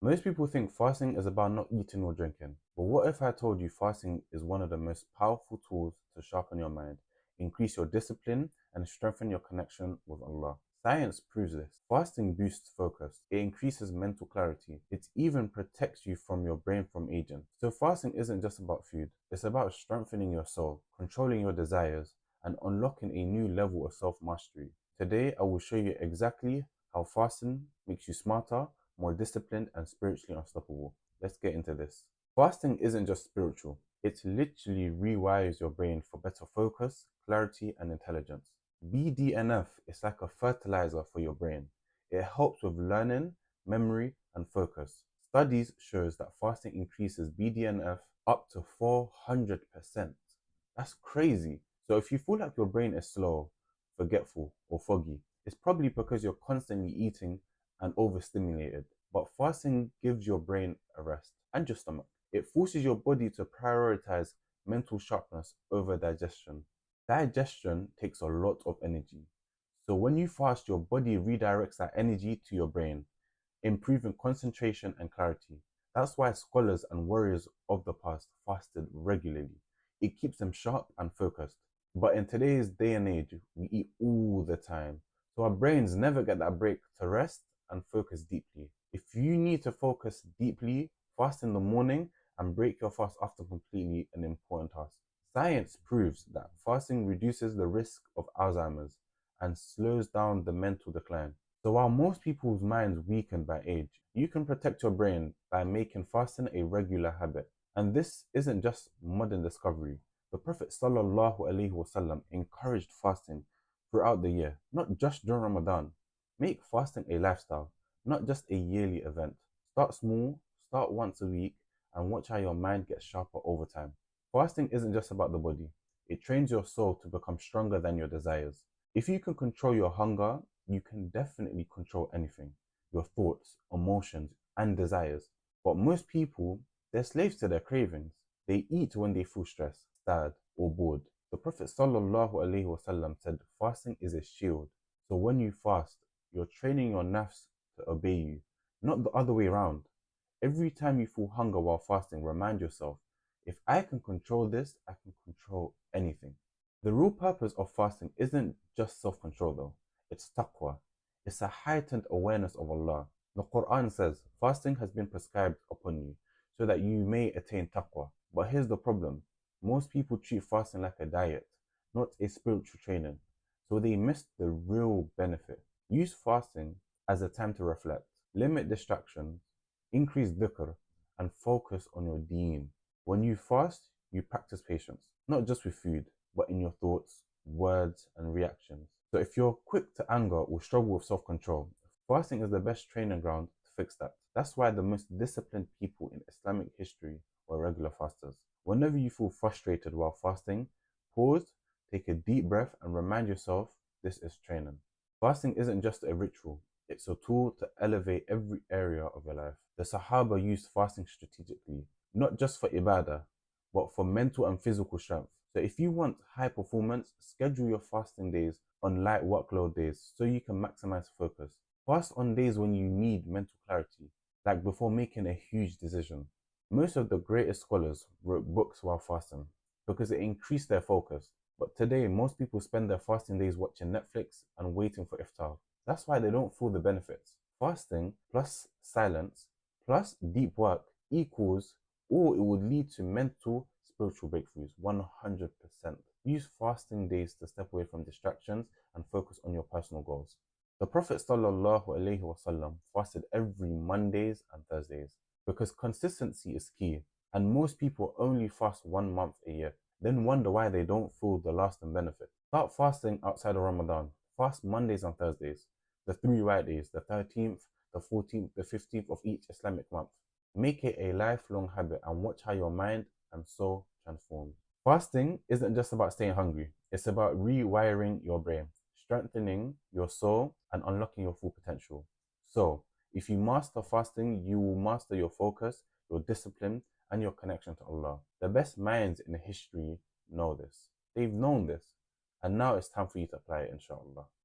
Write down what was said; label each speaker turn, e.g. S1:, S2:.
S1: Most people think fasting is about not eating or drinking, but what if I told you fasting is one of the most powerful tools to sharpen your mind, increase your discipline, and strengthen your connection with Allah? Science proves this. Fasting boosts focus, it increases mental clarity, it even protects you from your brain from aging. So, fasting isn't just about food, it's about strengthening your soul, controlling your desires, and unlocking a new level of self mastery. Today, I will show you exactly how fasting makes you smarter, more disciplined, and spiritually unstoppable. Let's get into this. Fasting isn't just spiritual, it literally rewires your brain for better focus, clarity, and intelligence. BDNF is like a fertilizer for your brain. It helps with learning, memory, and focus. Studies shows that fasting increases BDNF up to 400%. That's crazy. So if you feel like your brain is slow, forgetful, or foggy, it's probably because you're constantly eating and overstimulated. But fasting gives your brain a rest and your stomach. It forces your body to prioritize mental sharpness over digestion. Digestion takes a lot of energy. So when you fast, your body redirects that energy to your brain, improving concentration and clarity. That's why scholars and warriors of the past fasted regularly. It keeps them sharp and focused. But in today's day and age, we eat all the time. So our brains never get that break to rest and focus deeply. If you need to focus deeply, fast in the morning and break your fast after completely an important task. Science proves that fasting reduces the risk of Alzheimer's and slows down the mental decline. So while most people's minds weaken by age, you can protect your brain by making fasting a regular habit. And this isn't just modern discovery. The Prophet ﷺ encouraged fasting throughout the year, not just during Ramadan. Make fasting a lifestyle, not just a yearly event. Start small, start once a week, and watch how your mind gets sharper over time. Fasting isn't just about the body, it trains your soul to become stronger than your desires. If you can control your hunger, you can definitely control anything, your thoughts, emotions, and desires. But most people, they're slaves to their cravings. They eat when they feel stressed, sad, or bored. The Prophet ﷺ said fasting is a shield. So when you fast, you're training your nafs to obey you, not the other way around. Every time you feel hunger while fasting, remind yourself, if I can control this, I can control anything. The real purpose of fasting isn't just self control, though, it's taqwa. It's a heightened awareness of Allah. The Quran says fasting has been prescribed upon you so that you may attain taqwa. But here's the problem, most people treat fasting like a diet, not a spiritual training. So they miss the real benefit. Use fasting as a time to reflect, limit distractions, increase dhikr, and focus on your deen. When you fast, you practice patience, not just with food, but in your thoughts, words, and reactions. So if you're quick to anger or struggle with self control, fasting is the best training ground to fix that. That's why the most disciplined people in Islamic history were regular fasters. Whenever you feel frustrated while fasting, pause, take a deep breath, and remind yourself this is training. Fasting isn't just a ritual, it's a tool to elevate every area of your life. The Sahaba used fasting strategically, not just for ibadah, but for mental and physical strength. So if you want high performance, schedule your fasting days on light workload days so you can maximize focus. Fast on days when you need mental clarity, like before making a huge decision. Most of the greatest scholars wrote books while fasting because it increased their focus. But today, most people spend their fasting days watching Netflix and waiting for iftar. That's why they don't feel the benefits. Fasting plus silence plus deep work equals, or it would lead to mental spiritual breakthroughs 100%. Use fasting days to step away from distractions and focus on your personal goals. The Prophet ﷺ fasted every Mondays and Thursdays because consistency is key, and most people only fast 1 month a year, then wonder why they don't feel the lasting benefit. Start fasting outside of Ramadan. Fast Mondays and Thursdays, the three right days, the 13th, the 14th, the 15th of each Islamic month. Make it a lifelong habit and watch how your mind and soul transform. Fasting isn't just about staying hungry, it's about rewiring your brain, strengthening your soul, and unlocking your full potential. So, if you master fasting, you will master your focus, your discipline, and your connection to Allah. The best minds in history know this. They've known this. And now it's time for you to apply it, inshallah.